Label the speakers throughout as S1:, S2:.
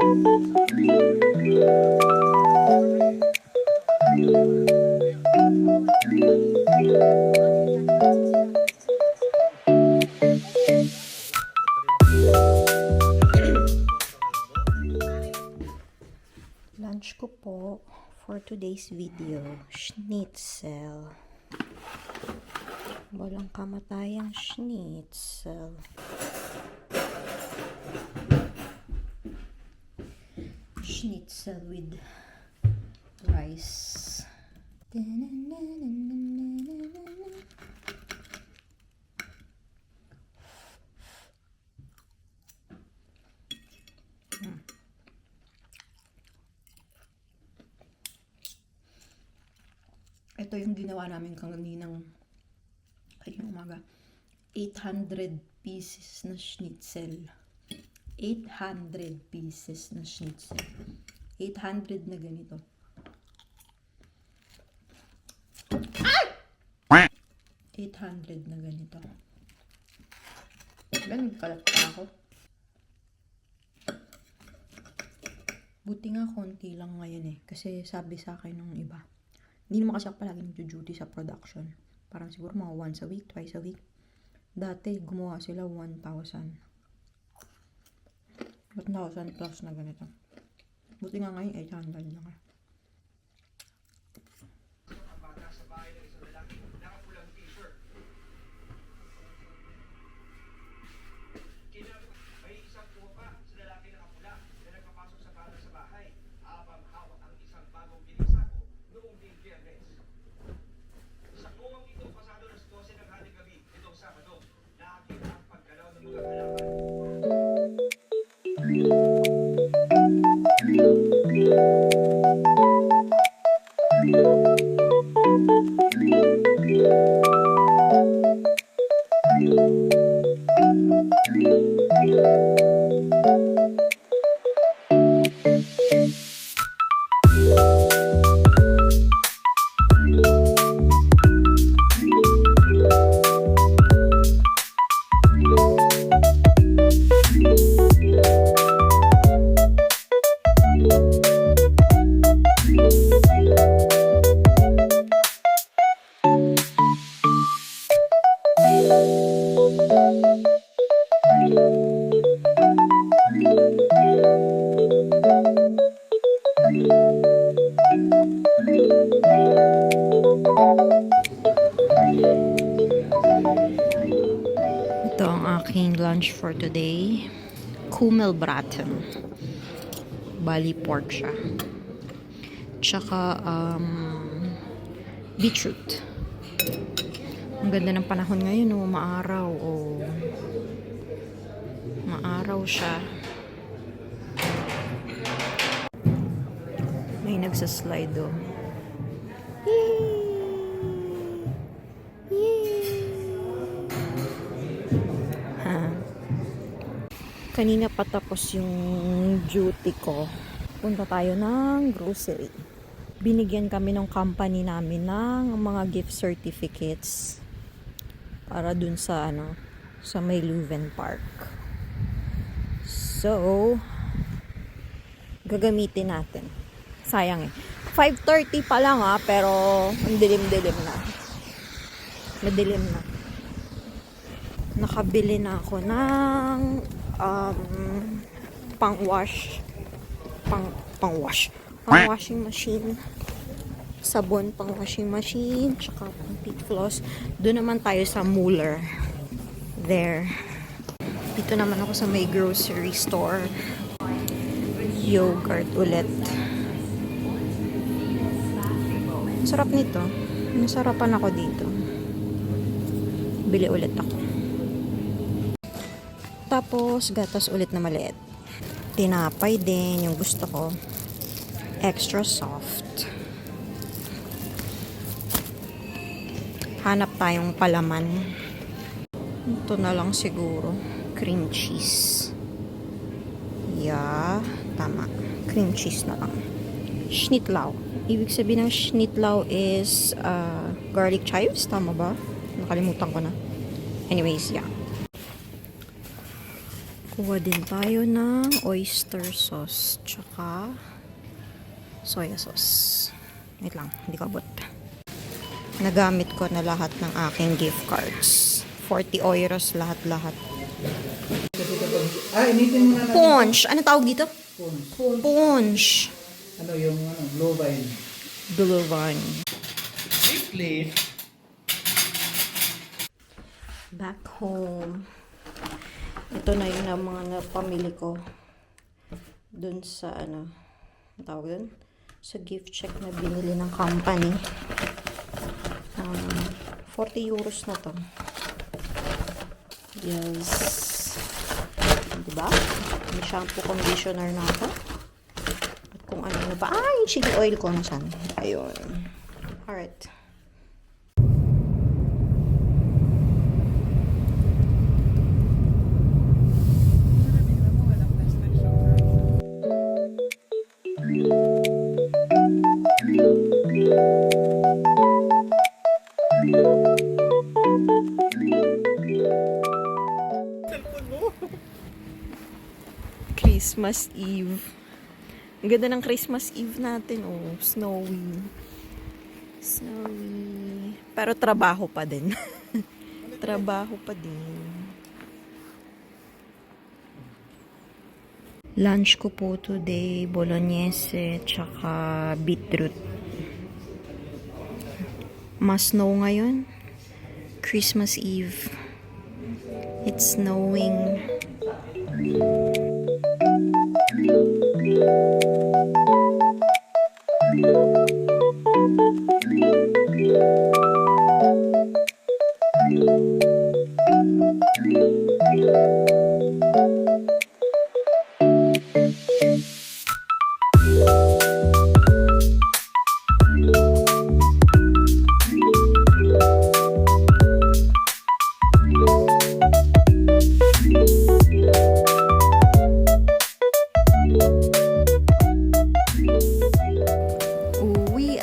S1: Lunch ko po for today's video, schnitzel. Walang kamatayang schnitzel. Schnitzel with rice. Ito yung ginawa namin kaninang umaga. 800 pieces na schnitzel. 800 pieces na schnitzel. 800 na ganito. Ay! 800 na ganito. Nagkalat pa ako. Buti nga konti lang ngayon eh. Kasi sabi sa akin ng iba, hindi naman kasi ako palagi nag-duty sa production. Parang siguro mga once a week, twice a week. Dati, gumawa sila 1,000. 1,000 plus na ganito. Buti nga ngayon, 800 na nga. Ito ang aking lunch for today. Kummelbraten. Bali pork siya. Tsaka beetroot. Ang ganda ng panahon ngayon, oh, maaraw. Oh. Maaraw siya. May nagsaslide, oh. Kanina patapos yung duty ko. Punta tayo ng grocery. Binigyan kami ng company namin ng mga gift certificates para dun sa sa may Leuven Park. So, gagamitin natin. Sayang eh. 5:30 pa lang pero ang dilim-dilim na. Madilim na. Nakabili na ako ng pang-washing machine, sabon pang washing machine, tsaka pang teeth floss. Doon naman tayo sa Muller. There. Dito naman ako sa may grocery store. Yogurt ulit. Sarap nito. Nasarapan ako dito. Bili ulit ako. Tapos, gatas ulit na maliit. Tinapay din, yung gusto ko. Extra soft. Hanap tayong palaman. Ito na lang siguro. Cream cheese. Yeah, tama. Cream cheese na lang. Schnittlauch. Ibig sabihin ng schnittlauch is garlic chives. Tama ba? Nakalimutan ko na. Anyways, yeah. Kuha din tayo ng oyster sauce tsaka soya sauce. Wait lang, hindi ko abot. Nagamit ko na lahat ng aking gift cards. 40 euros lahat-lahat.
S2: Initin mo na natin.
S1: Punch! Ano tawag dito?
S2: Punch.
S1: Punch!
S2: Ano yung blue vine?
S1: Blue vine.
S2: Simply.
S1: Back home. Ito na yun ang mga napamili ko. Dun sa ano, ang tawag dun? Sa gift check na binili ng company. 40 euros na to. Yes. Diba? May shampoo conditioner na ako. At kung ano pa. Yung chili oil ko nasan. Ayun. Alright. Christmas Eve. Ang ganda ng Christmas Eve natin, oh. Snowy. Snowy. Pero trabaho pa din. Trabaho pa din. Lunch ko po today, bolognese, tsaka beetroot. Mas snow ngayon. Christmas Eve. It's snowing.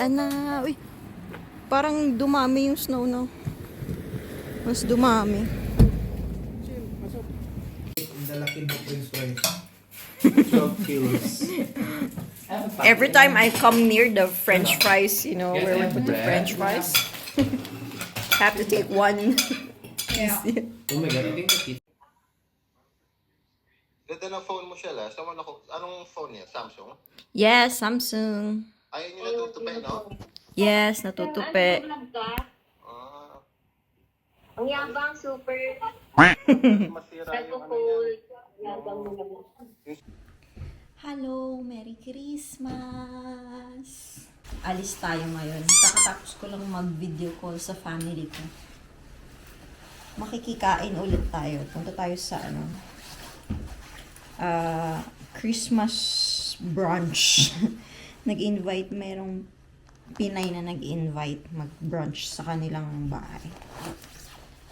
S1: Na. Uy, parang dumami yung snow, no? Mas dumami.
S2: The lucky Prince Royce. 12 kilos.
S1: Every time I come near the French fries, you know, where we put the French fries, have to take one.
S3: Yeah.
S2: Oh my God, I think the
S4: Ganda ng phone mo siya, la. Anong phone niya? Samsung?
S1: Yes, Samsung.
S4: Ayaw niyo natutupin, no?
S1: Yes, natutupi.
S4: Ah.
S3: Ang yabang, super.
S4: Masira yung ano
S3: Cold.
S4: niya.
S3: Yabang mo naman.
S1: Hello, Merry Christmas! Alis tayo ngayon. Kakatapos ko lang mag-video call sa family ko. Makikikain ulit tayo. Punta tayo sa Christmas brunch. Nag-invite, merong Pinay na nag-invite mag-brunch sa kanilang bahay.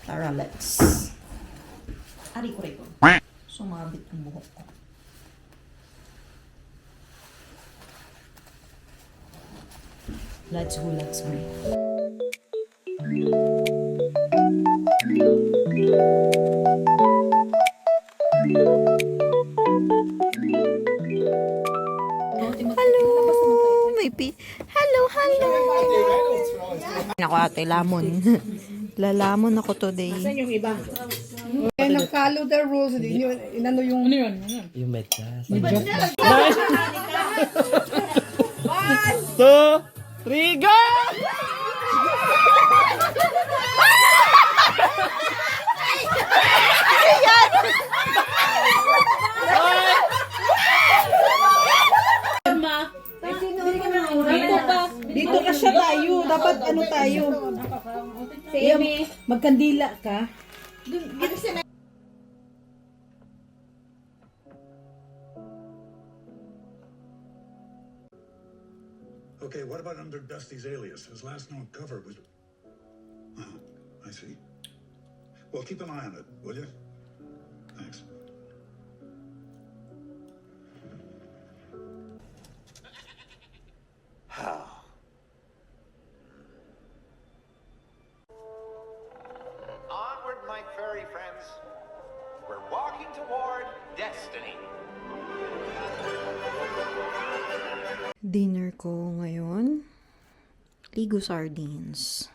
S1: Tara, let's. Ari ko rin. Sumabit yung buhok ko. Let's go, let's go. Hello! May hello, hello! Ako ate, lamon. Lalamon ako today.
S5: Saan yung iba? Eh, nag-follow the rules. Inano yung... Ano yun?
S2: yung medyas. Riga!
S5: Dito ka siya tayo. Dapat ano tayo? Magkandila ka.
S6: Okay, what about under Dusty's alias? His last known cover was... Oh, I see. Well, keep an eye on it, will you? Thanks.
S7: Onward, my furry friends. We're walking toward
S1: Dinner ko ngayon, Ligo sardines.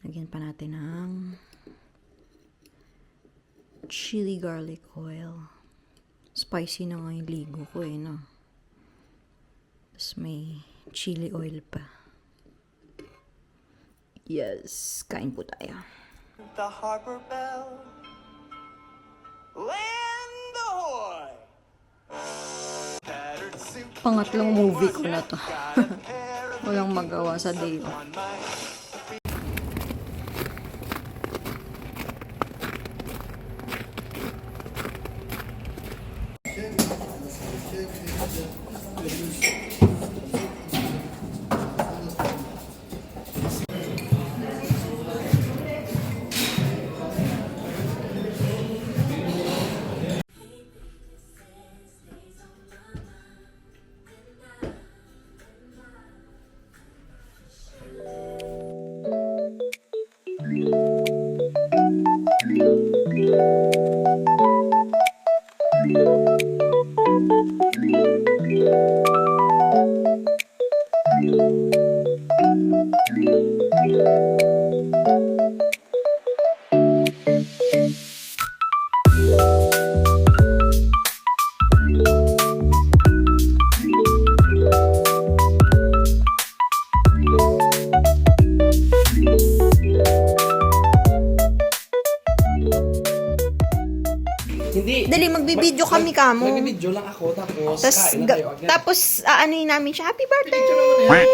S1: Lagyan pa natin ng chili garlic oil. Spicy na nga yung ligo ko eh, no? Tapos may chili oil pa. Yes, kain po tayo.
S7: The harbor bell, land ahoy! Tattered suit
S1: Pangatlong movie ko na to. Walang magawa sa day off.
S7: on my
S2: Hindi.
S1: Dali, magbibideo kami kamo.
S2: Magbibideo lang ako, tapos
S1: Tapos,
S2: kain na tayo agad.
S1: tapos aanuhin namin siya, happy birthday!
S2: Picture naman na yan.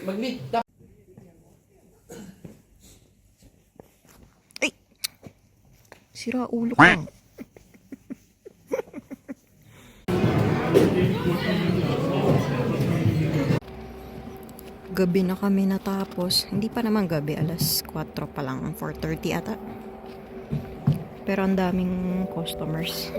S2: Magbideo.
S1: Ay! Sira ulo ka. Gabi na kami natapos. Hindi pa naman gabi, alas 4 pa lang, 4:30 ata. Pero ang daming customers.